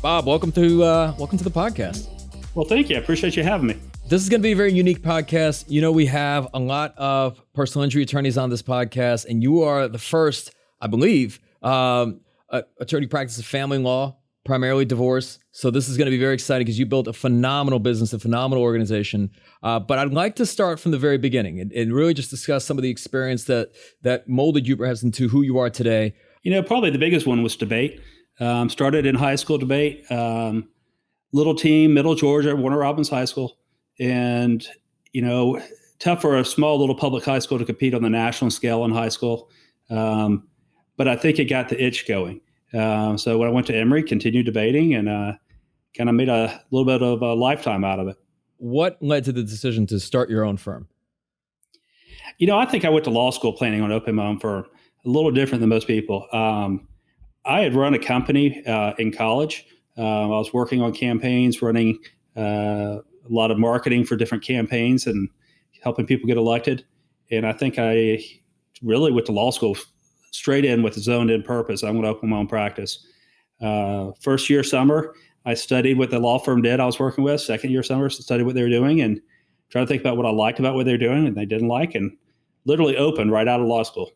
Bob, welcome to the podcast. Well, thank you. I appreciate you having me. This is going to be a very unique podcast. You know, we have a lot of personal injury attorneys on this podcast, and you are the first, I believe, attorney practice of family law, primarily divorce. So this is going to be very exciting because you built a phenomenal business, a phenomenal organization. But I'd like to start from the very beginning and really just discuss some of the experience that molded you perhaps into who you are today. You know, probably the biggest one was debate. Started in high school debate, little team, Middle Georgia, Warner Robins High School. And, you know, tough for a small little public high school to compete on the national scale in high school. But I think it got the itch going. So when I went to Emory, continued debating and kind of made a little bit of a lifetime out of it. What led to the decision to start your own firm? You know, I think I went to law school planning on opening my own firm, a little different than most people. I had run a company in college. I was working on campaigns, running a lot of marketing for different campaigns and helping people get elected. And I think I really went to law school straight in with a zoned in purpose. I'm going to open my own practice. First year summer, I studied what the law firm did I was working with. Second year summer, studied what they were doing and tried to think about what I liked about what they were doing and they didn't like, and literally opened right out of law school.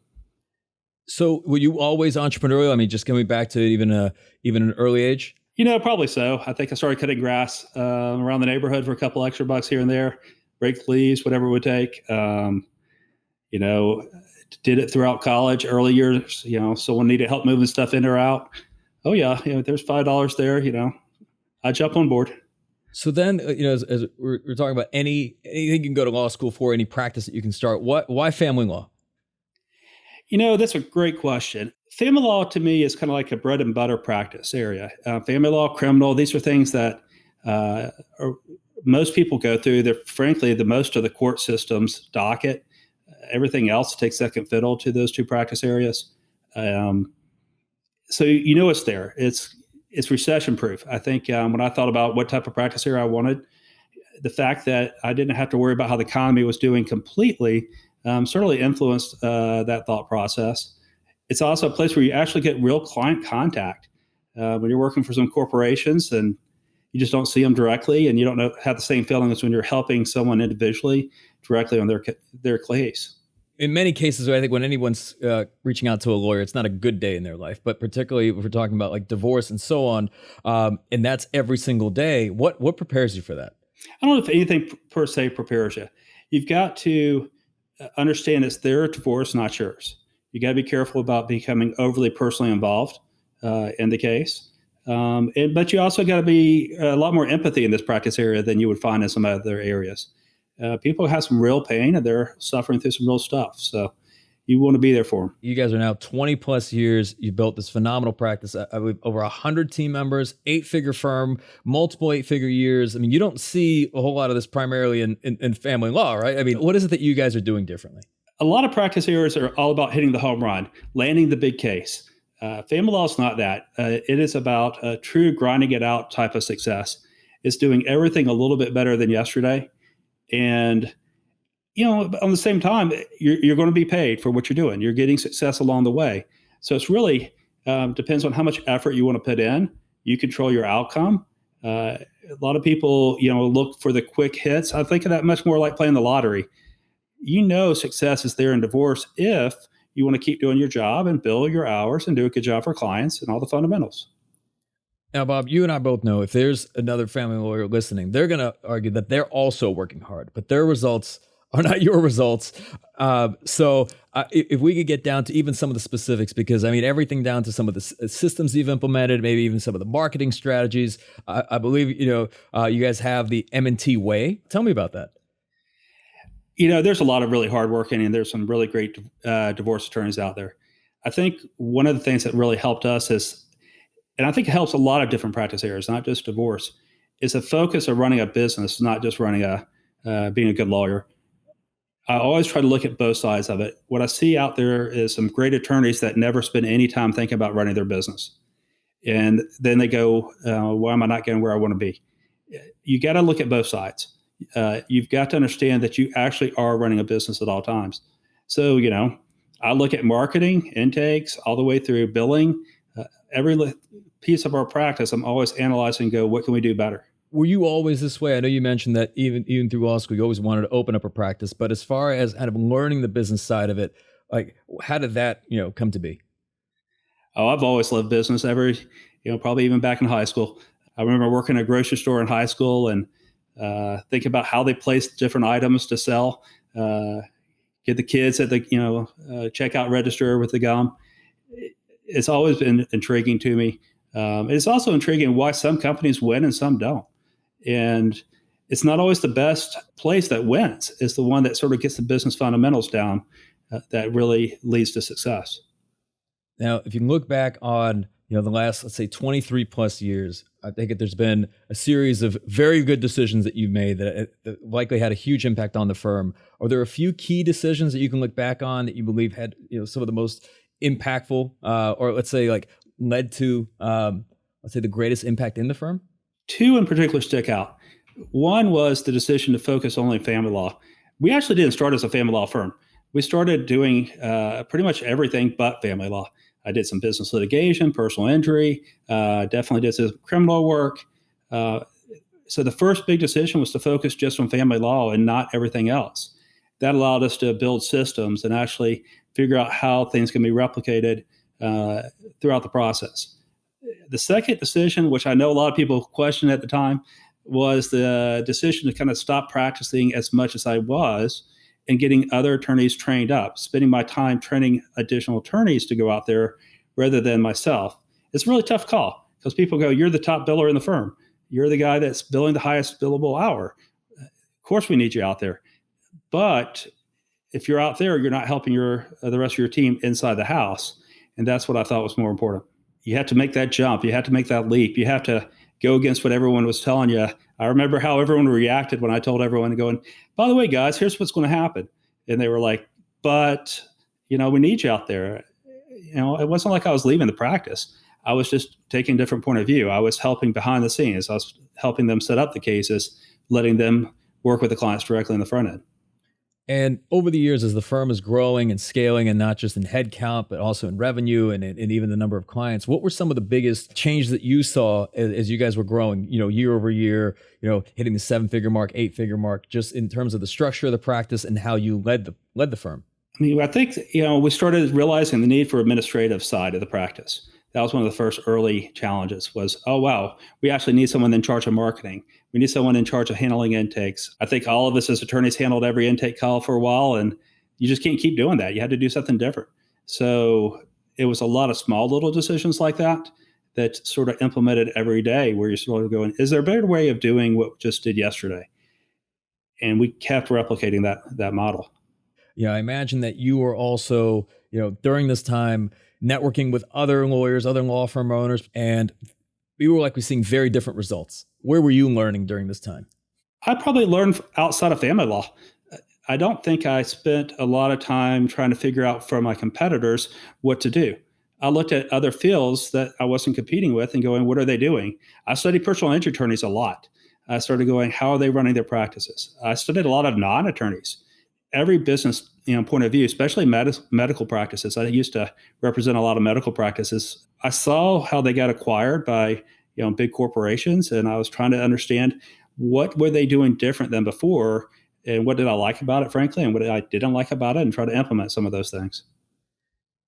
So were you always entrepreneurial? I mean, just coming back to even an early age? You know, probably so. I think I started cutting grass around the neighborhood for a couple extra bucks here and there, rake leaves, whatever it would take. You know, did it throughout college, early years. You know, someone needed help moving stuff in or out. Oh yeah, you know, there's $5 there. You know, I jump on board. So then, you know, as we're talking about anything you can go to law school for, any practice that you can start. Why family law? You know, that's a great question. Family law to me is kind of like a bread and butter practice area. Family law, criminal, these are things that most people go through. They're frankly the most of the court system's docket. Everything else takes second fiddle to those two practice areas. So you know it's there. It's recession proof. I think when I thought about what type of practice area I wanted, the fact that I didn't have to worry about how the economy was doing completely certainly influenced that thought process. It's also a place where you actually get real client contact. When you're working for some corporations and you just don't see them directly and you don't have the same feeling as when you're helping someone individually directly on their case. In many cases, I think when anyone's reaching out to a lawyer, it's not a good day in their life, but particularly if we're talking about like divorce and so on, and that's every single day. What prepares you for that? I don't know if anything per se prepares you. You've got to understand it's their divorce, not yours. You got to be careful about becoming overly personally involved in the case. But you also got to be a lot more empathy in this practice area than you would find in some other areas. People have some real pain and they're suffering through some real stuff. So you want to be there for them. You guys are now 20 plus years. You built this phenomenal practice. I believe over 100 team members, 8-figure firm, multiple 8-figure years. I mean, you don't see a whole lot of this primarily in family law, right? I mean, what is it that you guys are doing differently? A lot of practice areas are all about hitting the home run, landing the big case. Family law is not that. It is about a true grinding it out type of success. It's doing everything a little bit better than yesterday. And, you know, on the same time, you're going to be paid for what you're doing. You're getting success along the way. So it's really depends on how much effort you want to put in. You control your outcome. A lot of people, you know, look for the quick hits. I think of that much more like playing the lottery. You know, success is there in divorce if you want to keep doing your job and bill your hours and do a good job for clients and all the fundamentals. Now, Bob, you and I both know if there's another family lawyer listening, they're going to argue that they're also working hard, but their results are not your results. So if we could get down to even some of the specifics, because I mean, everything down to some of the systems you've implemented, maybe even some of the marketing strategies. I believe, you know, you guys have the M&T way. Tell me about that. You know, there's a lot of really hardworking and there's some really great divorce attorneys out there. I think one of the things that really helped us is, and I think it helps a lot of different practice areas, not just divorce, is the focus of running a business, not just running being a good lawyer. I always try to look at both sides of it. What I see out there is some great attorneys that never spend any time thinking about running their business. And then they go, why am I not getting where I want to be? You got to look at both sides. You've got to understand that you actually are running a business at all times. So, you know, I look at marketing, intakes, all the way through billing, every piece of our practice, I'm always analyzing and go, what can we do better? Were you always this way? I know you mentioned that even through law school, you always wanted to open up a practice. But as far as kind of learning the business side of it, like how did that come to be? Oh, I've always loved business probably even back in high school. I remember working at a grocery store in high school and think about how they placed different items to sell. Get the kids at the checkout register with the gum. It's always been intriguing to me. It's also intriguing why some companies win and some don't. And it's not always the best place that wins. It's the one that sort of gets the business fundamentals down that really leads to success. Now, if you can look back on the last, let's say, 23 plus years, I think there's been a series of very good decisions that you've made that likely had a huge impact on the firm. Are there a few key decisions that you can look back on that you believe had some of the most impactful, or let's say like led to, let's say, the greatest impact in the firm? Two in particular stick out. One was the decision to focus only on family law. We actually didn't start as a family law firm. We started doing pretty much everything but family law. I did some business litigation, personal injury, definitely did some criminal work. So the first big decision was to focus just on family law and not everything else. That allowed us to build systems and actually figure out how things can be replicated throughout the process. The second decision, which I know a lot of people questioned at the time, was the decision to kind of stop practicing as much as I was and getting other attorneys trained up, spending my time training additional attorneys to go out there rather than myself. It's a really tough call because people go, you're the top biller in the firm. You're the guy that's billing the highest billable hour. Of course we need you out there. But if you're out there, you're not helping the rest of your team inside the house. And that's what I thought was more important. You have to make that jump. You have to make that leap. You have to go against what everyone was telling you. I remember how everyone reacted when I told everyone going, by the way, guys, here's what's going to happen. And they were like, but, we need you out there. It wasn't like I was leaving the practice. I was just taking a different point of view. I was helping behind the scenes. I was helping them set up the cases, letting them work with the clients directly in the front end. And over the years, as the firm is growing and scaling, and not just in headcount, but also in revenue and even the number of clients, what were some of the biggest changes that you saw as you guys were growing, year over year, hitting the 7-figure mark, 8-figure mark, just in terms of the structure of the practice and how you led the firm? I think, we started realizing the need for administrative side of the practice. That was one of the first early challenges was, oh, wow, we actually need someone in charge of marketing. We need someone in charge of handling intakes. I think all of us as attorneys handled every intake call for a while, and you just can't keep doing that. You had to do something different. So it was a lot of small little decisions like that sort of implemented every day where you're sort of going, is there a better way of doing what we just did yesterday? And we kept replicating that model. Yeah, I imagine that you were also, during this time, networking with other lawyers, other law firm owners, and we were likely seeing very different results. Where were you learning during this time? I probably learned outside of family law. I don't think I spent a lot of time trying to figure out from my competitors what to do. I looked at other fields that I wasn't competing with and going, what are they doing? I studied personal injury attorneys a lot. I started going, how are they running their practices? I studied a lot of non-attorneys. Every business point of view, especially medical practices. I used to represent a lot of medical practices. I saw how they got acquired by big corporations, and I was trying to understand what were they doing different than before, and what did I like about it, frankly, and what I didn't like about it, and try to implement some of those things.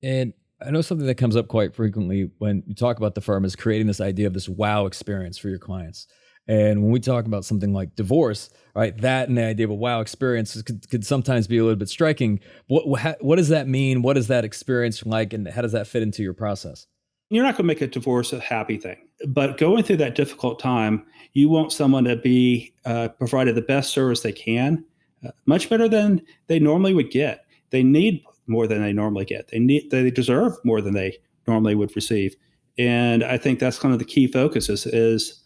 And I know something that comes up quite frequently when you talk about the firm is creating this idea of this wow experience for your clients. And when we talk about something like divorce, right, that and the idea of a wow experience could sometimes be a little bit striking. What does that mean? What is that experience like? And how does that fit into your process? You're not going to make a divorce a happy thing, but going through that difficult time, you want someone to be provided the best service they can, much better than they normally would get. They need more than they normally get. They deserve more than they normally would receive. And I think that's kind of the key focus is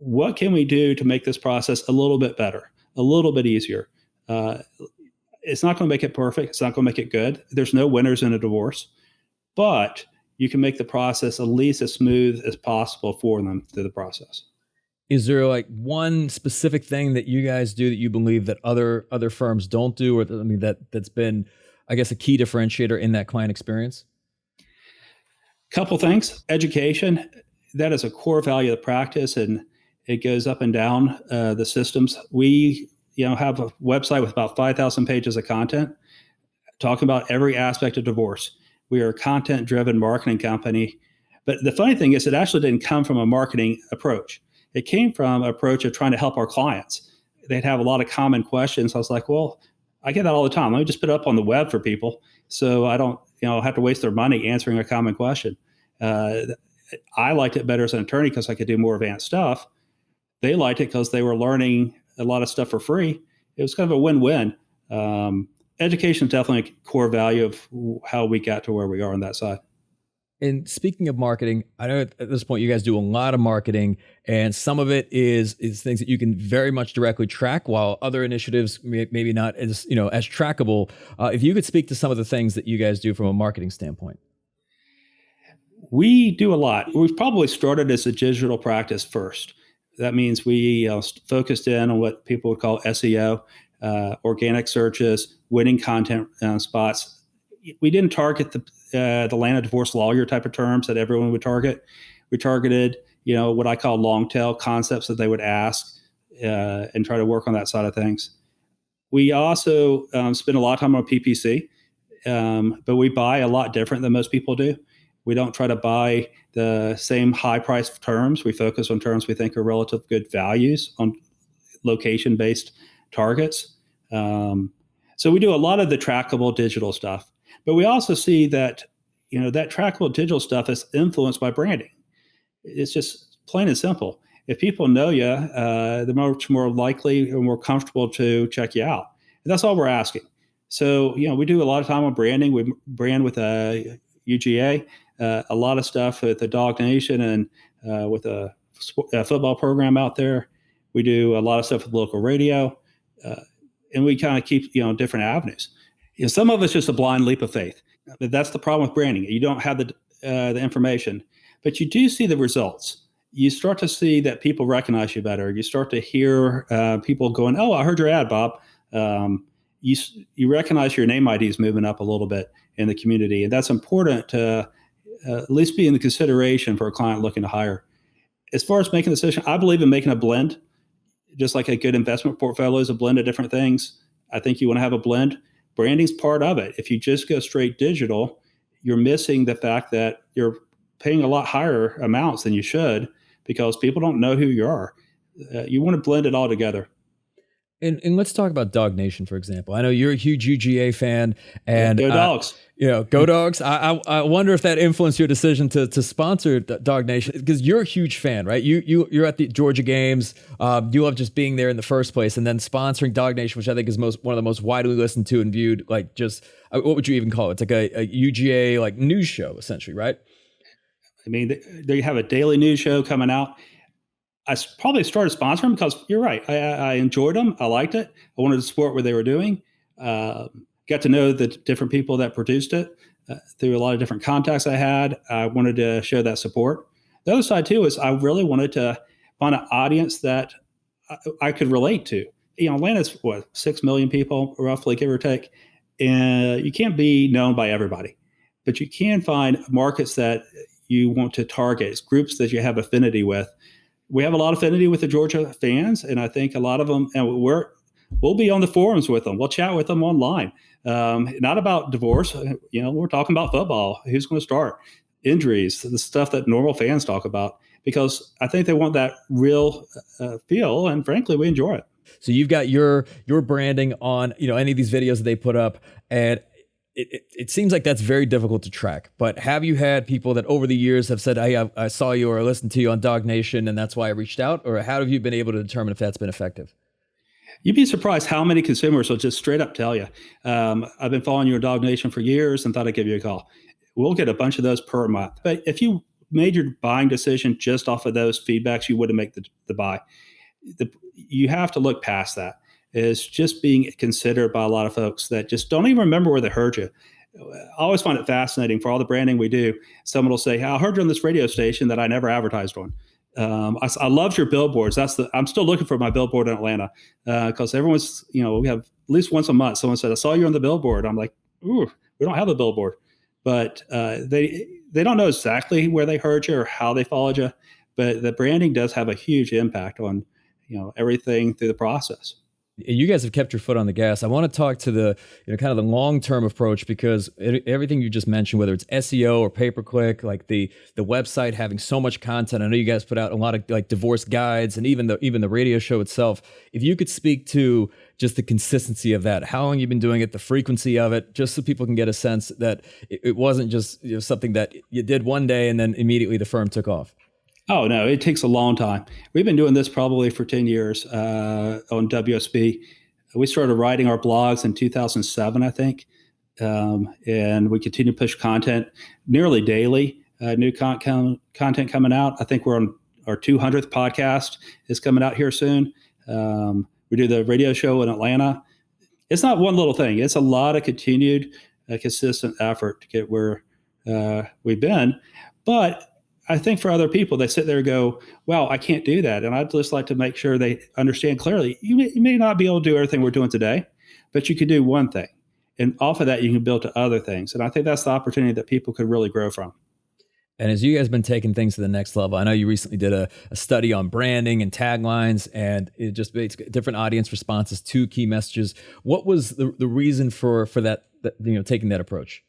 what can we do to make this process a little bit better, a little bit easier? It's not going to make it perfect. It's not going to make it good. There's no winners in a divorce, but you can make the process at least as smooth as possible for them through the process. Is there like one specific thing that you guys do that you believe that other firms don't do, or that's been, I guess, a key differentiator in that client experience? Couple things. Education, that is a core value of the practice, and it goes up and down the systems. We have a website with about 5,000 pages of content talking about every aspect of divorce. We are a content-driven marketing company. But the funny thing is, it actually didn't come from a marketing approach. It came from an approach of trying to help our clients. They'd have a lot of common questions. I was like, well, I get that all the time. Let me just put it up on the web for people so I don't have to waste their money answering a common question. I liked it better as an attorney because I could do more advanced stuff. They liked it because they were learning a lot of stuff for free. It was kind of a win-win. Education is definitely a core value of how we got to where we are on that side. And speaking of marketing, I know at this point you guys do a lot of marketing, and some of it is things that you can very much directly track, while other initiatives maybe not as as trackable. If you could speak to some of the things that you guys do from a marketing standpoint. We do a lot. We've probably started as a digital practice first. That means we focused in on what people would call SEO, organic searches, winning content spots. We didn't target the land of divorce lawyer type of terms that everyone would target. We targeted, what I call long tail concepts that they would ask and try to work on that side of things. We also spend a lot of time on PPC, but we buy a lot different than most people do. We don't try to buy the same high price terms. We focus on terms we think are relative good values on location-based targets. So we do a lot of the trackable digital stuff. But we also see that, that trackable digital stuff is influenced by branding. It's just plain and simple. If people know you, they're much more likely or more comfortable to check you out. And that's all we're asking. So, we do a lot of time on branding. We brand with UGA, a lot of stuff with the Dog Nation and with a football program out there. We do a lot of stuff with local radio, and we kind of keep, different avenues. Some of it's just a blind leap of faith. That's the problem with branding. You don't have the information, but you do see the results. You start to see that people recognize you better. You start to hear people going, "Oh, I heard your ad, Bob." You recognize your name ID is moving up a little bit in the community, and that's important to at least be in the consideration for a client looking to hire. As far as making a decision, I believe in making a blend, just like a good investment portfolio is a blend of different things. I think you want to have a blend. Branding's part of it. If you just go straight digital, you're missing the fact that you're paying a lot higher amounts than you should because people don't know who you are. You want to blend it all together. And let's talk about Dog Nation, for example. I know you're a huge UGA fan, and go Dogs. Go Dogs. I wonder if that influenced your decision to sponsor Dog Nation, because you're a huge fan, right? You're at the Georgia games. You love just being there in the first place, and then sponsoring Dog Nation, which I think is one of the most widely listened to and viewed. Like, just what would you even call it? It's like a UGA like news show, essentially, right? I mean, they have a daily news show coming out. I probably started sponsoring because you're right. I enjoyed them. I liked it. I wanted to support what they were doing. Got to know the different people that produced it through a lot of different contacts I had. I wanted to show that support. The other side, too, is I really wanted to find an audience that I could relate to. Atlanta's, 6 million people, roughly, give or take. And you can't be known by everybody. But you can find markets that you want to target, groups that you have affinity with. We have a lot of affinity with the Georgia fans, and I think a lot of them, and we'll be on the forums with them. We'll chat with them online. Not about divorce. We're talking about football. Who's going to start? Injuries, the stuff that normal fans talk about, because I think they want that real feel, and frankly, we enjoy it. So you've got your branding on any of these videos that they put up, and it seems like that's very difficult to track. But have you had people that over the years have said, "Hey, I saw you or I listened to you on Dog Nation, and that's why I reached out"? Or how have you been able to determine if that's been effective? You'd be surprised how many consumers will just straight up tell you, "I've been following your Dog Nation for years and thought I'd give you a call." We'll get a bunch of those per month. But if you made your buying decision just off of those feedbacks, you wouldn't make the buy. You have to look past that. Is just being considered by a lot of folks that just don't even remember where they heard you. I always find it fascinating for all the branding we do. Someone will say, "Hey, I heard you on this radio station that I never advertised on. I loved your billboards. I'm still looking for my billboard in Atlanta because everyone's, we have at least once a month. Someone said, "I saw you on the billboard." I'm like, "Ooh, we don't have a billboard." but they don't know exactly where they heard you or how they followed you, but the branding does have a huge impact on everything through the process. You guys have kept your foot on the gas. I want to talk to the kind of the long-term approach, because everything you just mentioned, whether it's SEO or pay-per-click, like the website having so much content. I know you guys put out a lot of like divorce guides, and even the radio show itself. If you could speak to just the consistency of that, how long you've been doing it, the frequency of it, just so people can get a sense that it wasn't just something that you did one day and then immediately the firm took off. Oh, no, it takes a long time. We've been doing this probably for 10 years on WSB. We started writing our blogs in 2007, I think, and we continue to push content nearly daily, new content coming out. I think we're on our 200th podcast is coming out here soon. We do the radio show in Atlanta. It's not one little thing. It's a lot of continued, consistent effort to get where we've been. But I think for other people, they sit there and go, wow, I can't do that. And I'd just like to make sure they understand clearly, you may not be able to do everything we're doing today, but you can do one thing. And off of that, you can build to other things. And I think that's the opportunity that people could really grow from. And as you guys been taking things to the next level, I know you recently did a study on branding and taglines, and it just makes different audience responses to key messages. What was the reason for that, taking that approach?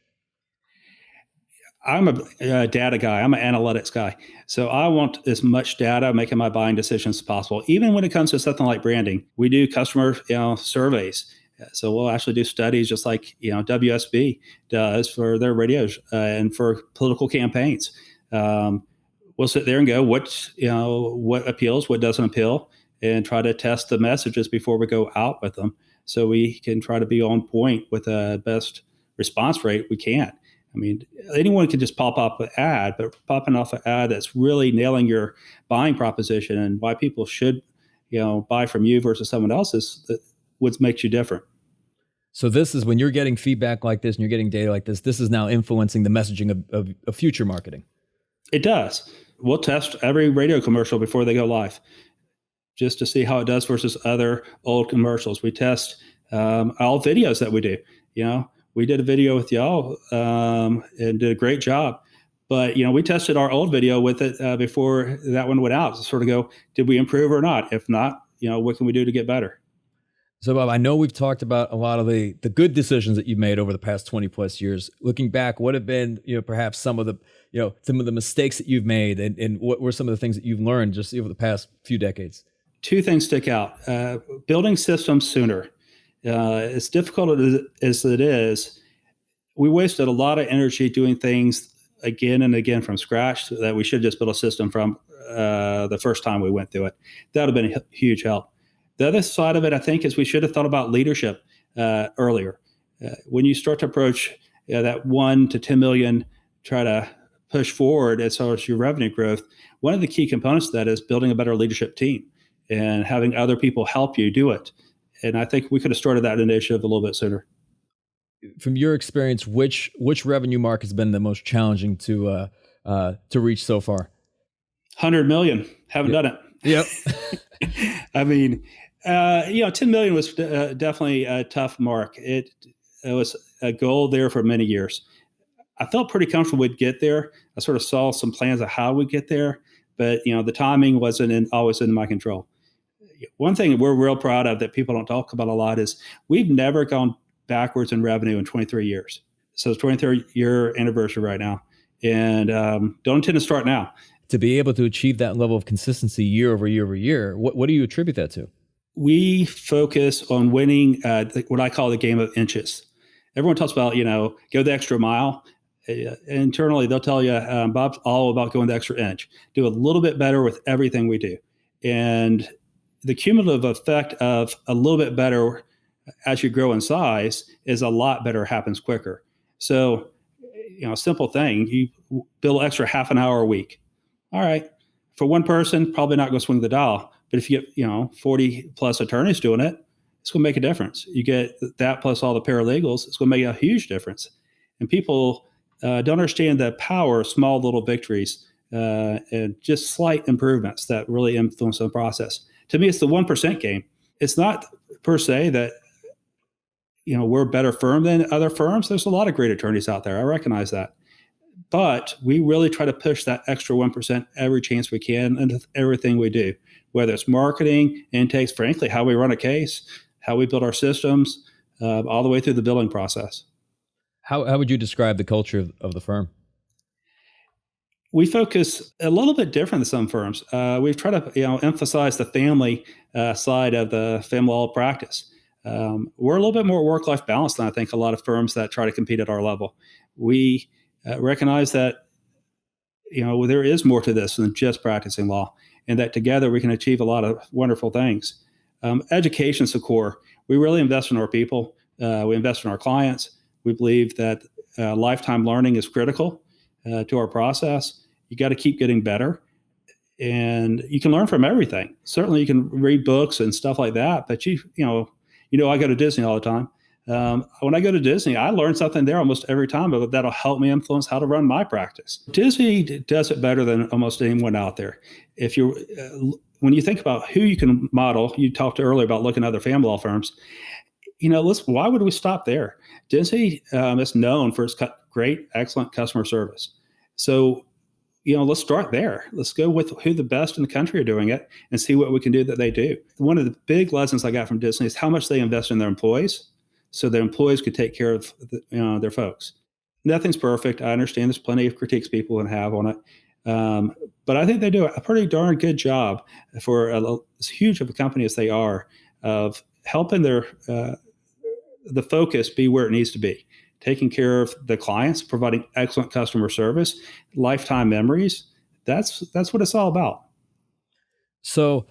I'm a data guy. I'm an analytics guy. So I want as much data making my buying decisions as possible. Even when it comes to something like branding, we do customer surveys. So we'll actually do studies just like WSB does for their radios and for political campaigns. We'll sit there and go, what appeals, what doesn't appeal, and try to test the messages before we go out with them, so we can try to be on point with the best response rate we can. I mean, anyone can just pop up an ad, but popping off an ad that's really nailing your buying proposition and why people should, buy from you versus someone else's, what makes you different. So this is when you're getting feedback like this and you're getting data like this is now influencing the messaging of future marketing. It does. We'll test every radio commercial before they go live just to see how it does versus other old commercials. We test all videos that we do, We did a video with y'all and did a great job. But, we tested our old video with it before that one went out to sort of go, did we improve or not? If not, what can we do to get better? So, Bob, I know we've talked about a lot of the good decisions that you've made over the past 20 plus years. Looking back, what have been, perhaps some of the mistakes that you've made, and what were some of the things that you've learned just over the past few decades? Two things stick out. Building systems sooner. As difficult as it is, we wasted a lot of energy doing things again and again from scratch that we should just build a system from the first time we went through it. That would have been a huge help. The other side of it, I think, is we should have thought about leadership earlier. When you start to approach that 1 to 10 million, try to push forward as far as your revenue growth, one of the key components of that is building a better leadership team and having other people help you do it. And I think we could have started that initiative a little bit sooner. From your experience, which revenue mark has been the most challenging to reach so far? 100 million. Haven't done it. Yep. I mean, 10 million was definitely a tough mark. It was a goal there for many years. I felt pretty comfortable we'd get there. I sort of saw some plans of how we'd get there, but the timing wasn't always in my control. One thing we're real proud of that people don't talk about a lot is we've never gone backwards in revenue in 23 years. So it's 23rd year anniversary right now, and don't intend to start now. To be able to achieve that level of consistency year over year over year, what do you attribute that to? We focus on winning what I call the game of inches. Everyone talks about, go the extra mile. Internally, they'll tell you, Bob's all about going the extra inch. Do a little bit better with everything we do. And the cumulative effect of a little bit better as you grow in size is a lot better, happens quicker. So, a simple thing, you bill extra half an hour a week. All right. For one person, probably not going to swing the dial. But if you get, 40 plus attorneys doing it, it's going to make a difference. You get that plus all the paralegals, it's going to make a huge difference. And people don't understand the power of small little victories and just slight improvements that really influence the process. To me, it's the 1% game. It's not per se that, we're a better firm than other firms. There's a lot of great attorneys out there. I recognize that. But we really try to push that extra 1% every chance we can into everything we do, whether it's marketing, intakes, frankly, how we run a case, how we build our systems, all the way through the billing process. How would you describe the culture of the firm? We focus a little bit different than some firms. We try to emphasize the family side of the family law practice. We're a little bit more work-life balance than I think a lot of firms that try to compete at our level. We recognize that there is more to this than just practicing law, and that together we can achieve a lot of wonderful things. Education's the core. We really invest in our people. We invest in our clients. We believe that lifetime learning is critical to our process. You got to keep getting better, and you can learn from everything. Certainly, you can read books and stuff like that. But I go to Disney all the time. When I go to Disney, I learn something there almost every time, but that'll help me influence how to run my practice. Disney does it better than almost anyone out there. When you think about who you can model, you talked earlier about looking at other family law firms. Why would we stop there? Disney is known for its great, excellent customer service. So, let's start there. Let's go with who the best in the country are doing it and see what we can do that they do. One of the big lessons I got from Disney is how much they invest in their employees, so their employees could take care of their folks. Nothing's perfect. I understand there's plenty of critiques people can have on it. But I think they do a pretty darn good job for as huge of a company as they are of helping the focus be where it needs to be, taking care of the clients, providing excellent customer service, lifetime memories. That's what it's all about. So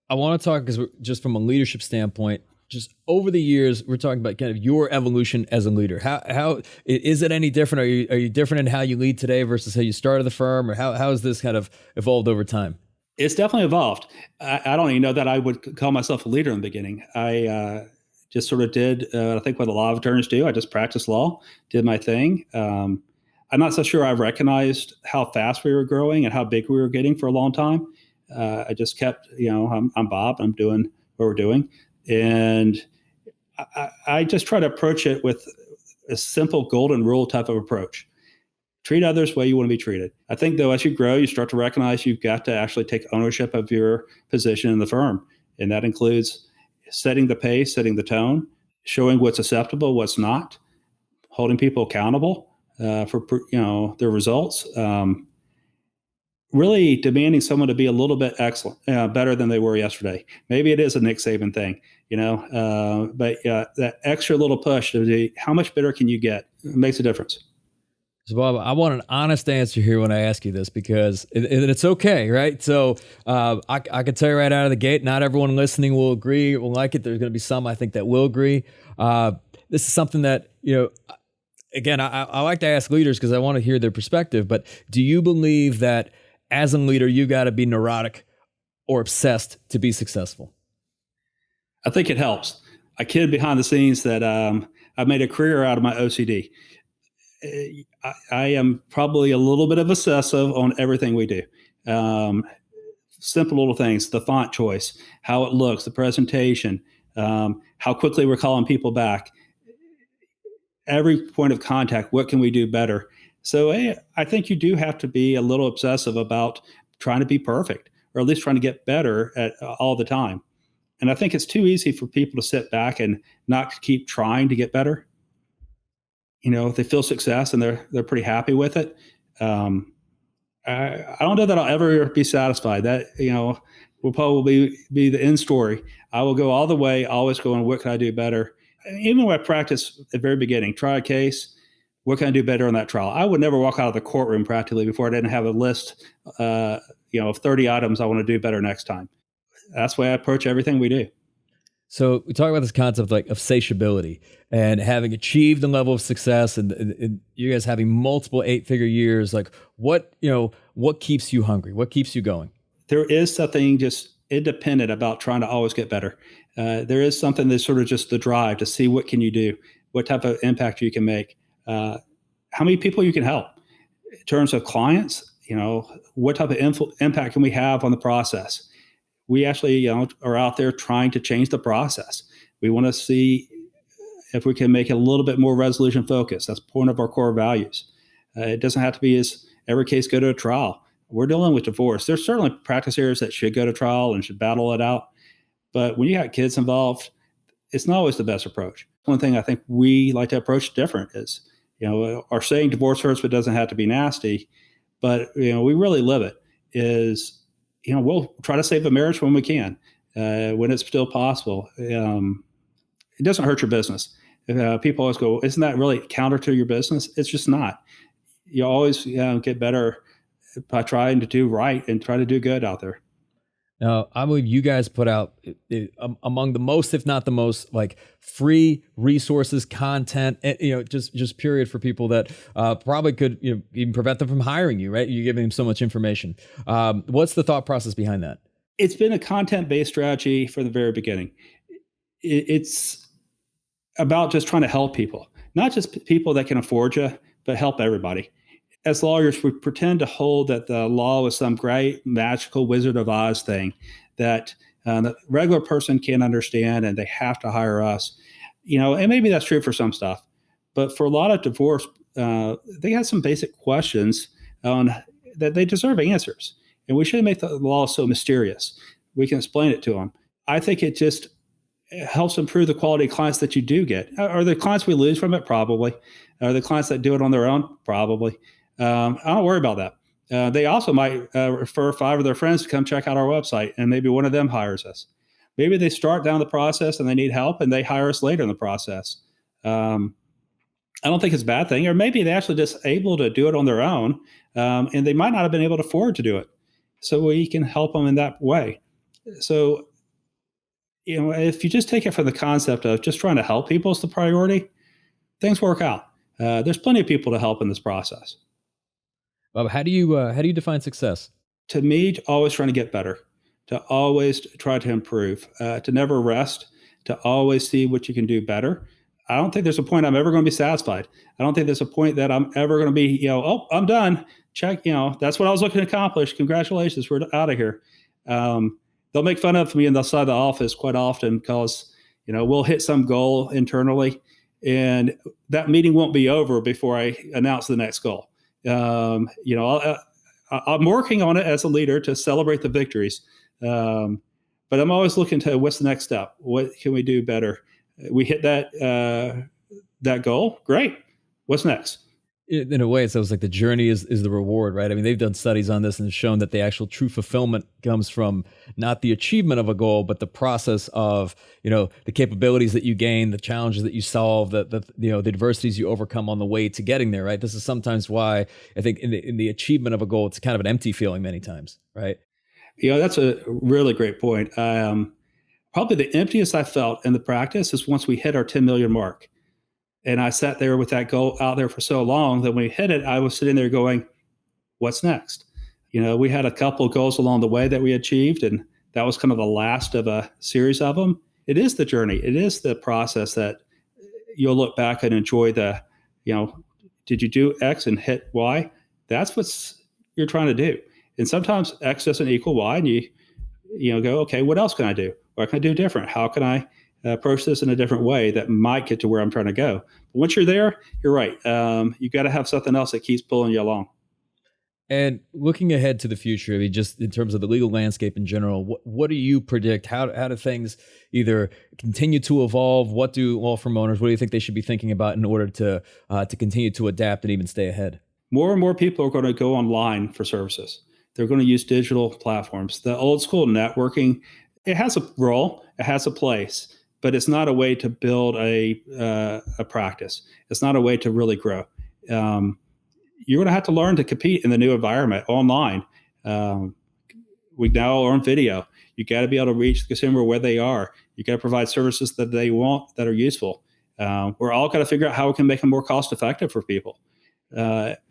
I want to talk, because just from a leadership standpoint, just over the years, we're talking about kind of your evolution as a leader. How is it any different? Are you different in how you lead today versus how you started the firm, or how has this kind of evolved over time? It's definitely evolved. I don't even know that I would call myself a leader in the beginning. I just sort of did, I think, what a lot of attorneys do. I just practiced law, did my thing. I'm not so sure I recognized how fast we were growing and how big we were getting for a long time. I just kept, I'm Bob, I'm doing what we're doing. And I just try to approach it with a simple golden rule type of approach. Treat others the way you want to be treated. I think, though, as you grow, you start to recognize you've got to actually take ownership of your position in the firm. And that includes setting the pace, setting the tone, showing what's acceptable, what's not, holding people accountable for their results. Really demanding someone to be a little bit excellent, better than they were yesterday. Maybe it is a Nick Saban thing, but that extra little push to be, how much better can you get? It makes a difference. So, Bob, I want an honest answer here when I ask you this, because it's okay, right? So I can tell you right out of the gate, not everyone listening will agree, will like it. There's going to be some, I think, that will agree. This is something that, again, I like to ask leaders because I want to hear their perspective. But do you believe that as a leader, you got to be neurotic or obsessed to be successful? I think it helps. I kid behind the scenes that I've made a career out of my OCD. I am probably a little bit of obsessive on everything we do. Simple little things, the font choice, how it looks, the presentation, how quickly we're calling people back, every point of contact, what can we do better? So I think you do have to be a little obsessive about trying to be perfect, or at least trying to get better at all the time. And I think it's too easy for people to sit back and not keep trying to get better. If they feel success and they're pretty happy with it. I don't know that I'll ever be satisfied. That will probably be the end story. I will go all the way, always going, what can I do better? Even when I practice at the very beginning, try a case, what can I do better on that trial? I would never walk out of the courtroom practically before I didn't have a list, of 30 items I want to do better next time. That's the way I approach everything we do. So we talk about this concept of satiability, and having achieved a level of success, and you guys having multiple 8-figure years. Like what keeps you hungry? What keeps you going? There is something just independent about trying to always get better. There is something that's sort of just the drive to see what can you do, what type of impact you can make, how many people you can help in terms of clients. What type of impact can we have on the process? We actually, are out there trying to change the process. We want to see, if we can make it a little bit more resolution focused. That's one of our core values. It doesn't have to be as every case go to a trial. We're dealing with divorce. There's certainly practice areas that should go to trial and should battle it out. But when you got kids involved, it's not always the best approach. One thing I think we like to approach different is, our saying divorce hurts but doesn't have to be nasty, but we really live it. Is we'll try to save a marriage when we can, when it's still possible. It doesn't hurt your business. People always go, "Isn't that really counter to your business?" It's just not. You always get better by trying to do right and try to do good out there. Now, I believe you guys put out among the most, if not the most, like free resources, content, just period for people that probably could even prevent them from hiring you, right? You're giving them so much information. What's the thought process behind that? It's been a content-based strategy from the very beginning. It's about just trying to help people, not just people that can afford you, but help everybody. As lawyers, we pretend to hold that the law is some great magical Wizard of Oz thing that the regular person can't understand and they have to hire us. And maybe that's true for some stuff. But for a lot of divorce, they have some basic questions on that they deserve answers. And we shouldn't make the law so mysterious. We can explain it to them. I think it just helps improve the quality of clients that you do get. Are the clients we lose from it? Probably. Are the clients that do it on their own? Probably. I don't worry about that. They also might refer 5 of their friends to come check out our website, and maybe one of them hires us. Maybe they start down the process and they need help, and they hire us later in the process. I don't think it's a bad thing. Or maybe they're actually just able to do it on their own, and they might not have been able to afford to do it. So we can help them in that way. So, if you just take it from the concept of just trying to help people is the priority, things work out. There's plenty of people to help in this process. Bob, how do you define success? To me, always trying to get better, to always try to improve, to never rest, to always see what you can do better. I don't think there's a point I'm ever going to be satisfied. I don't think there's a point that I'm ever going to be, I'm done. Check, that's what I was looking to accomplish. Congratulations, we're out of here. They'll make fun of me inside the office quite often because, we'll hit some goal internally, and that meeting won't be over before I announce the next goal. I'm working on it as a leader to celebrate the victories. But I'm always looking to what's the next step? What can we do better? We hit that goal. Great. What's next? In a way, it's almost like the journey is the reward, right? I mean, they've done studies on this and shown that the actual true fulfillment comes from not the achievement of a goal, but the process of, the capabilities that you gain, the challenges that you solve, the adversities you overcome on the way to getting there, right? This is sometimes why I think in the achievement of a goal, it's kind of an empty feeling many times, right? That's a really great point. Probably the emptiest I felt in the practice is once we hit our 10 million mark. And I sat there with that goal out there for so long that when we hit it, I was sitting there going, what's next? We had a couple of goals along the way that we achieved, and that was kind of the last of a series of them. It is the journey. It is the process that you'll look back and enjoy the, did you do X and hit Y? That's what you're trying to do. And sometimes X doesn't equal Y, and you go, okay, what else can I do? What can I do different? How can I approach this in a different way that might get to where I'm trying to go? But once you're there, you're right. You got to have something else that keeps pulling you along. And looking ahead to the future, I mean, just in terms of the legal landscape in general, what do you predict? How do things either continue to evolve? What do law firm owners, what do you think they should be thinking about in order to continue to adapt and even stay ahead? More and more people are going to go online for services. They're going to use digital platforms. The old school networking, it has a role, it has a place, but it's not a way to build a practice. It's not a way to really grow. You're going to have to learn to compete in the new environment online. We now are on video. You got to be able to reach the consumer where they are. You got to provide services that they want that are useful. We're all got to figure out how we can make them more cost effective for people.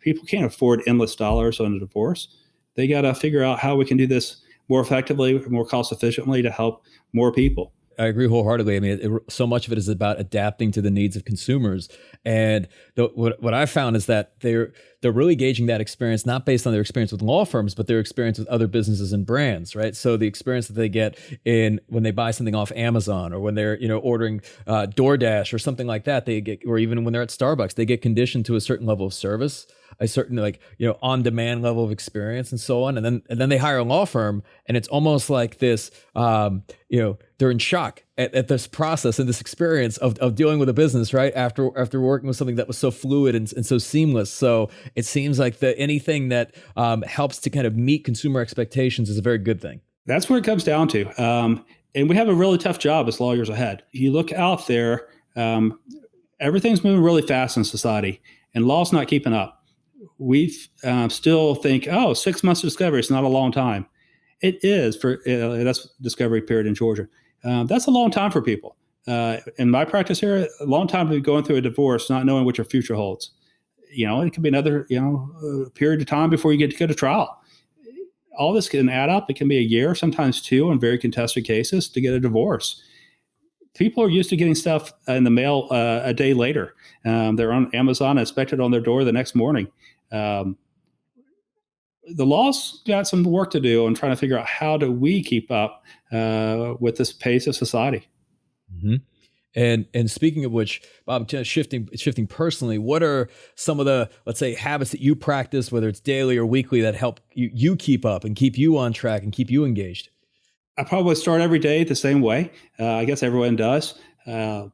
People can't afford endless dollars on a divorce. They got to figure out how we can do this more effectively, more cost efficiently to help more people. I agree wholeheartedly. I mean, so much of it is about adapting to the needs of consumers. And what I found is that they're really gauging that experience not based on their experience with law firms, but their experience with other businesses and brands, right? So the experience that they get in when they buy something off Amazon, or when they're ordering DoorDash or something like that, they get, or even when they're at Starbucks, they get conditioned to a certain level of service, a certain on demand level of experience, and so on. And then they hire a law firm, and it's almost like this they're in shock at this process and this experience of dealing with a business, right? After working with something that was so fluid and so seamless. So it seems like anything that helps to kind of meet consumer expectations is a very good thing. That's where it comes down to. And we have a really tough job as lawyers ahead. You look out there, everything's moving really fast in society, and law's not keeping up. We still think, 6 months of discovery is not a long time. It is for that's discovery period in Georgia. That's a long time for people. In my practice here, a long time to be going through a divorce, not knowing what your future holds. It could be another period of time before you get to go to trial. All this can add up. It can be a year, sometimes 2, in very contested cases to get a divorce. People are used to getting stuff in the mail a day later. They're on Amazon, expected on their door the next morning. The law's got some work to do on trying to figure out how do we keep up with this pace of society. Mm-hmm. And speaking of which, Bob, shifting personally, what are some of the, let's say, habits that you practice, whether it's daily or weekly, that help you keep up and keep you on track and keep you engaged? I probably start every day the same way. I guess everyone does. I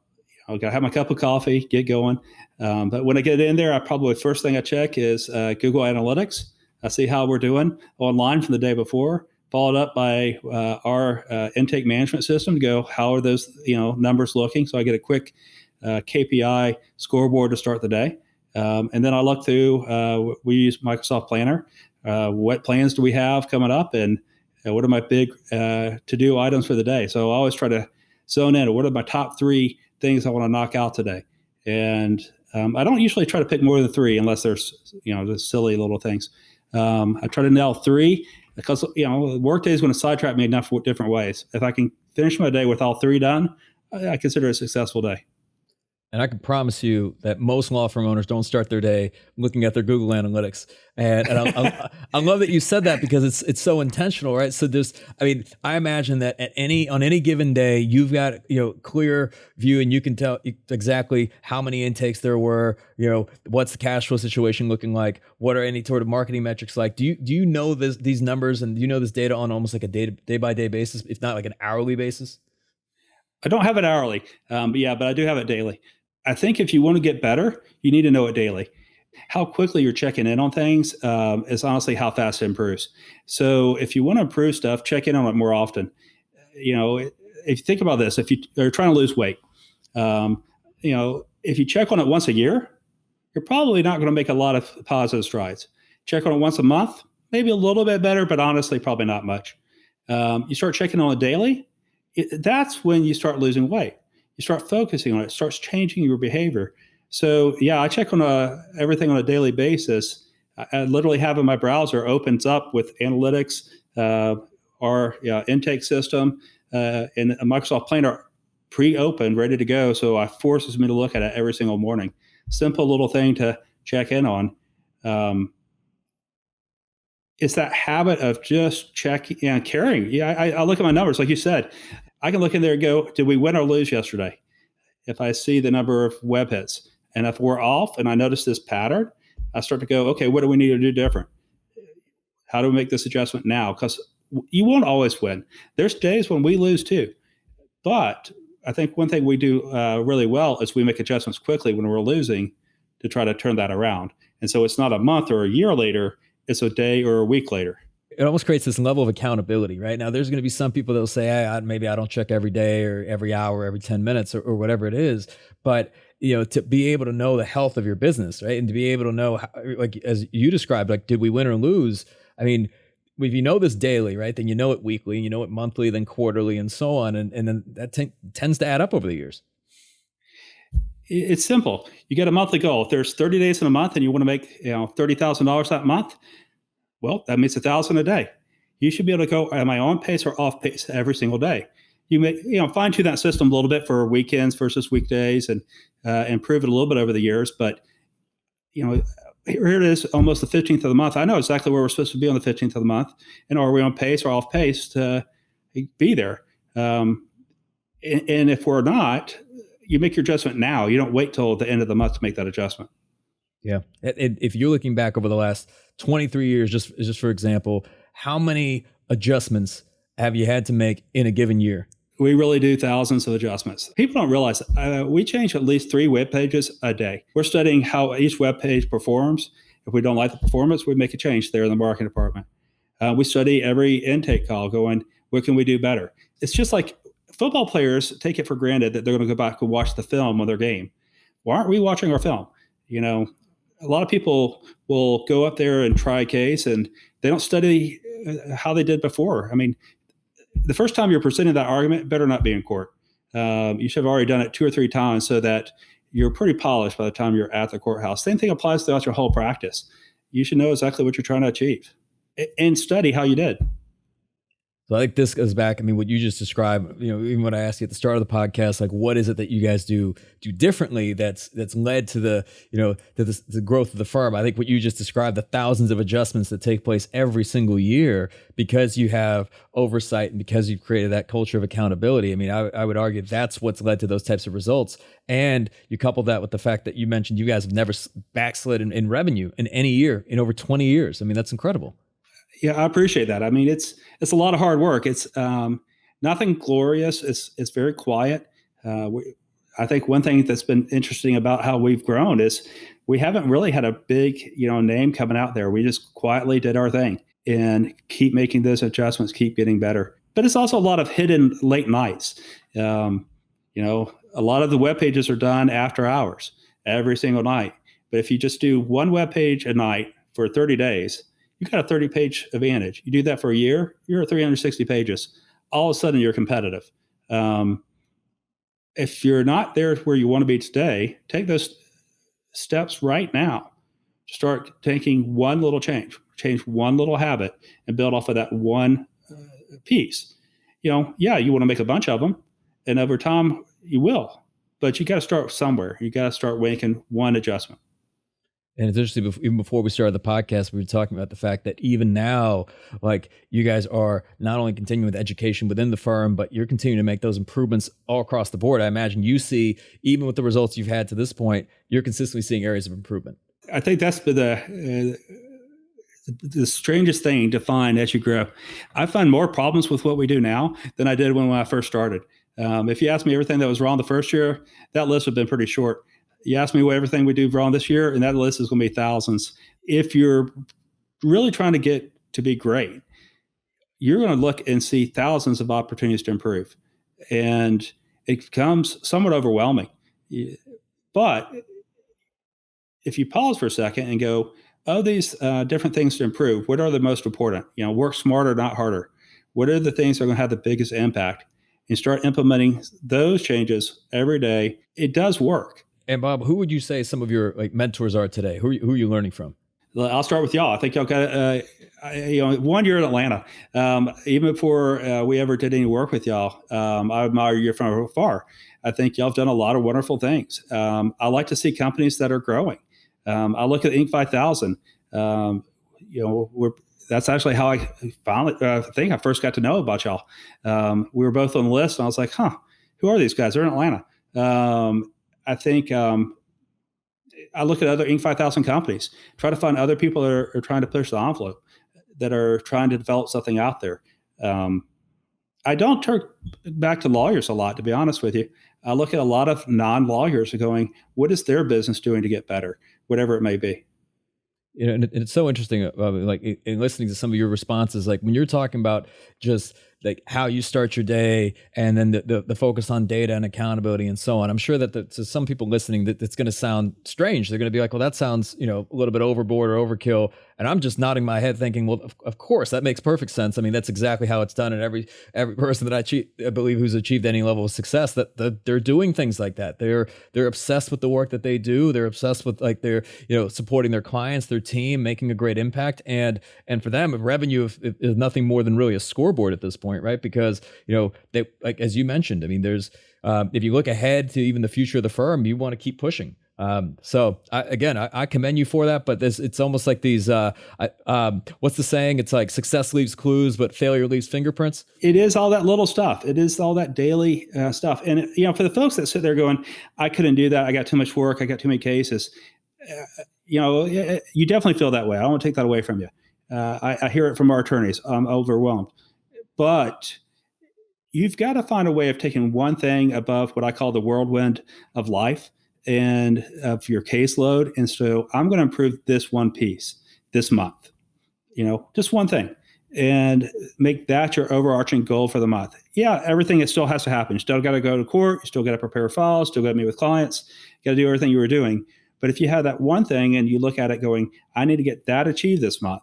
got to have my cup of coffee, get going. But when I get in there, first thing I check is Google Analytics. I see how we're doing online from the day before, followed up by our intake management system to go, how are those numbers looking? So I get a quick KPI scoreboard to start the day. And then I look through, we use Microsoft Planner. What plans do we have coming up? And what are my big to-do items for the day? So I always try to zone in. What are my top 3 things I want to knock out today? And I don't usually try to pick more than 3 unless there's, just silly little things. I try to nail 3 because, work day is going to sidetrack me enough different ways. If I can finish my day with all 3 done, I consider it a successful day. And I can promise you that most law firm owners don't start their day looking at their Google Analytics. And I love that you said that, because it's so intentional, right? So I imagine that on any given day, you've got clear view, and you can tell exactly how many intakes there were. What's the cash flow situation looking like? What are any sort of marketing metrics like? Do you know these numbers, and do you know this data on almost like a day by day basis, if not like an hourly basis? I don't have it hourly, but I do have it daily. I think if you want to get better, you need to know it daily. How quickly you're checking in on things is honestly how fast it improves. So if you want to improve stuff, check in on it more often. If you think about this, if you're trying to lose weight, if you check on it once a year, you're probably not going to make a lot of positive strides. Check on it once a month, maybe a little bit better, but honestly, probably not much. You start checking on it daily, that's when you start losing weight. You start focusing on it. It starts changing your behavior. So I check on everything on a daily basis. I literally have in my browser opens up with analytics, our intake system, and a Microsoft Planner pre-opened, ready to go. So it forces me to look at it every single morning. Simple little thing to check in on. It's that habit of just checking and caring. I look at my numbers, like you said. I can look in there and go, did we win or lose yesterday? If I see the number of web hits, and if we're off and I notice this pattern, I start to go, okay, what do we need to do different? How do we make this adjustment now? Because you won't always win. There's days when we lose too. But I think one thing we do really well is we make adjustments quickly when we're losing to try to turn that around. And so it's not a month or a year later, it's a day or a week later. It almost creates this level of accountability, right? Now, there's going to be some people that will say, hey, maybe I don't check every day or every hour, every 10 minutes or whatever it is. But, to be able to know the health of your business, right? And to be able to know, how, like, as you described, like, did we win or lose? I mean, if you know this daily, right, then you know it weekly, and you know it monthly, then quarterly, and so on. And then that tends to add up over the years. It's simple. You get a monthly goal. If there's 30 days in a month and you want to make $30,000 that month, well, that means $1,000 a day. You should be able to go at my own pace or off pace every single day. You may, fine tune that system a little bit for weekends versus weekdays, and improve it a little bit over the years. But here it is, almost the 15th of the month. I know exactly where we're supposed to be on the 15th of the month. And are we on pace or off pace to be there? And if we're not, you make your adjustment now. You don't wait till the end of the month to make that adjustment. Yeah. If you're looking back over the last 23 years, just for example, how many adjustments have you had to make in a given year? We really do thousands of adjustments. People don't realize we change at least 3 web pages a day. We're studying how each web page performs. If we don't like the performance, we make a change there in the marketing department. We study every intake call going, what can we do better? It's just like football players take it for granted that they're going to go back and watch the film on their game. Why aren't we watching our film? A lot of people will go up there and try a case and they don't study how they did before. I mean, the first time you're presenting that argument better not be in court. You should have already done it 2 or 3 times so that you're pretty polished by the time you're at the courthouse. Same thing applies throughout your whole practice. You should know exactly what you're trying to achieve and study how you did. So I think this goes back. I mean, what you just described, even when I asked you at the start of the podcast, like, what is it that you guys do differently that's led to the growth of the firm? I think what you just described, the thousands of adjustments that take place every single year because you have oversight and because you've created that culture of accountability. I mean, I would argue that's what's led to those types of results. And you couple that with the fact that you mentioned you guys have never backslid in revenue in any year in over 20 years. I mean, that's incredible. Yeah, I appreciate that. I mean, it's a lot of hard work. It's nothing glorious. It's very quiet. I think one thing that's been interesting about how we've grown is we haven't really had a big name coming out there. We just quietly did our thing and keep making those adjustments, keep getting better. But it's also a lot of hidden late nights. A lot of the web pages are done after hours every single night. But if you just do one web page a night for 30 days, you've got a 30-page advantage. You do that for a year, you're at 360 pages. All of a sudden, you're competitive. If you're not there where you want to be today, take those steps right now. Start taking one little change one little habit, and build off of that one piece. You want to make a bunch of them, and over time, you will. But you got to start somewhere. You got to start making one adjustment. And it's interesting, even before we started the podcast, we were talking about the fact that even now, like, you guys are not only continuing with education within the firm, but you're continuing to make those improvements all across the board. I imagine you see, even with the results you've had to this point, you're consistently seeing areas of improvement. I think that's been the strangest thing to find as you grow. I find more problems with what we do now than I did when I first started. If you asked me everything that was wrong the first year, that list would have been pretty short. You ask me what everything we do wrong this year, and that list is going to be thousands. If you're really trying to get to be great, you're going to look and see thousands of opportunities to improve. And it becomes somewhat overwhelming. But if you pause for a second and go, these different things to improve, what are the most important? Work smarter, not harder. What are the things that are going to have the biggest impact? And start implementing those changes every day. It does work. And Bob, who would you say some of your mentors are today? Who are you learning from? I'll start with y'all. I think y'all got 1 year in Atlanta. Even before we ever did any work with y'all, I admire you from afar. I think y'all have done a lot of wonderful things. I like to see companies that are growing. I look at Inc. 5000. That's actually how I finally think I first got to know about y'all. We were both on the list, and I was like, who are these guys? They're in Atlanta. I think I look at other Inc. 5000 companies, try to find other people that are trying to push the envelope, that are trying to develop something out there. I don't turn back to lawyers a lot, to be honest with you. I look at a lot of non-lawyers going, what is their business doing to get better, whatever it may be. And it's so interesting, in listening to some of your responses, like when you're talking about just like how you start your day and then the focus on data and accountability and so on. I'm sure that to some people listening, that it's going to sound strange. They're going to be like, well, that sounds, a little bit overboard or overkill. And I'm just nodding my head thinking, well, of course, that makes perfect sense. I mean, that's exactly how it's done. And every person that I believe who's achieved any level of success, that they're doing things like that. They're obsessed with the work that they do. They're obsessed with they're, supporting their clients, their team, making a great impact. And for them, revenue is nothing more than really a scoreboard at this point, right? Because, they, like, as you mentioned, I mean, there's, if you look ahead to even the future of the firm, you want to keep pushing. So I commend you for that, but it's almost like these, what's the saying? It's like success leaves clues, but failure leaves fingerprints. It is all that little stuff. It is all that daily stuff. And, for the folks that sit there going, I couldn't do that. I got too much work. I got too many cases. You definitely feel that way. I don't want to take that away from you. I hear it from our attorneys. I'm overwhelmed. But you've got to find a way of taking one thing above what I call the whirlwind of life and of your caseload. And so I'm going to improve this one piece this month, just one thing, and make that your overarching goal for the month. Yeah, everything still has to happen. You still got to go to court. You still got to prepare files, still got to meet with clients, you got to do everything you were doing. But if you have that one thing and you look at it going, I need to get that achieved this month,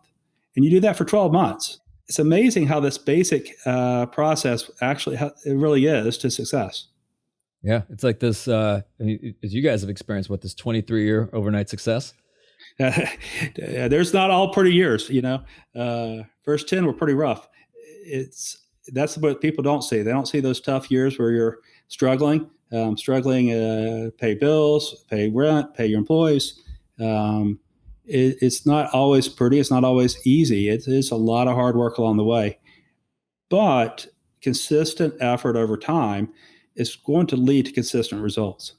and you do that for 12 months, it's amazing how this basic process actually it really is to success. Yeah, it's like this, as you guys have experienced, this 23-year overnight success? There's not all pretty years, first 10 were pretty rough. That's what people don't see. They don't see those tough years where you're struggling pay bills, pay rent, pay your employees. It's not always pretty. It's not always easy. It's a lot of hard work along the way, but consistent effort over time is going to lead to consistent results.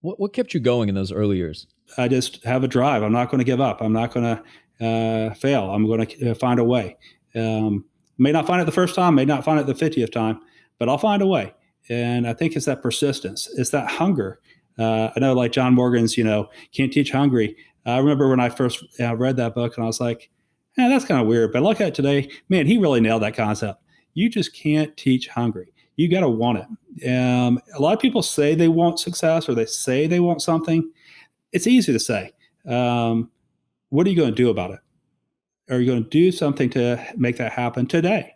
What kept you going in those early years? I just have a drive. I'm not going to give up. I'm not going to fail. I'm going to find a way. May not find it the first time, may not find it the 50th time, but I'll find a way. And I think it's that persistence. It's that hunger. I know, like John Morgan's, Can't Teach Hungry. I remember when I first read that book, and I was like, that's kind of weird. But I look at it today, man, he really nailed that concept. You just can't teach hungry. You got to want it. A lot of people say they want success, or they say they want something. It's easy to say. What are you going to do about it? Are you going to do something to make that happen today?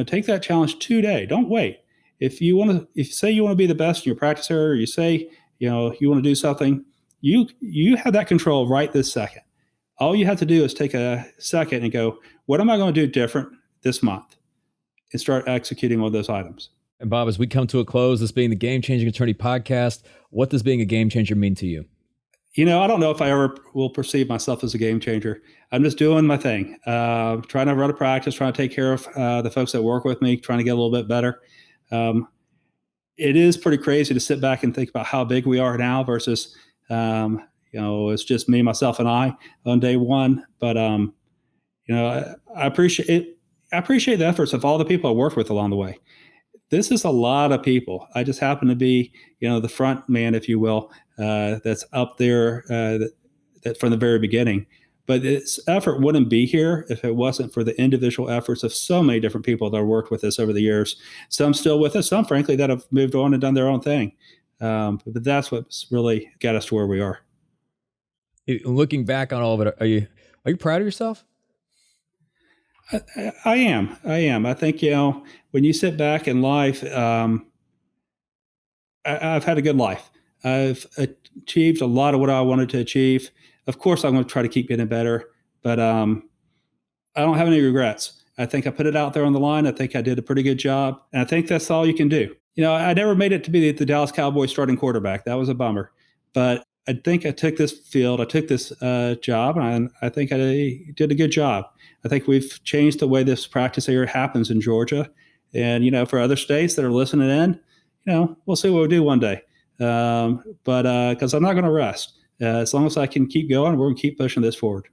Take that challenge today. Don't wait. If you say you want to be the best in your practice area, or you say, you want to do something, you have that control right this second. All you have to do is take a second and go, what am I going to do different this month? And start executing on those items. And Bob, as we come to a close, this being the Game Changing Attorney podcast, what does being a game changer mean to you? I don't know if I ever will perceive myself as a game changer. I'm just doing my thing, trying to run a practice, trying to take care of the folks that work with me, trying to get a little bit better. It is pretty crazy to sit back and think about how big we are now versus, it's just me, myself, and I on day one. But, I appreciate it. I appreciate the efforts of all the people I worked with along the way. This is a lot of people. I just happen to be, the front man, if you will, that's up there that from the very beginning. But this effort wouldn't be here if it wasn't for the individual efforts of so many different people that have worked with us over the years. Some still with us, some frankly that have moved on and done their own thing. But that's what's really got us to where we are. Looking back on all of it, are you proud of yourself? I am. I think, when you sit back in life, I've had a good life. I've achieved a lot of what I wanted to achieve. Of course, I'm going to try to keep getting better, but I don't have any regrets. I think I put it out there on the line. I think I did a pretty good job, and I think that's all you can do. I never made it to be the Dallas Cowboys starting quarterback. That was a bummer, but I think I took this field, I took this job, and I think I did a good job. I think we've changed the way this practice area happens in Georgia, and for other states that are listening in, we'll see what we do one day. But because I'm not going to rest. As long as I can keep going, we're going to keep pushing this forward.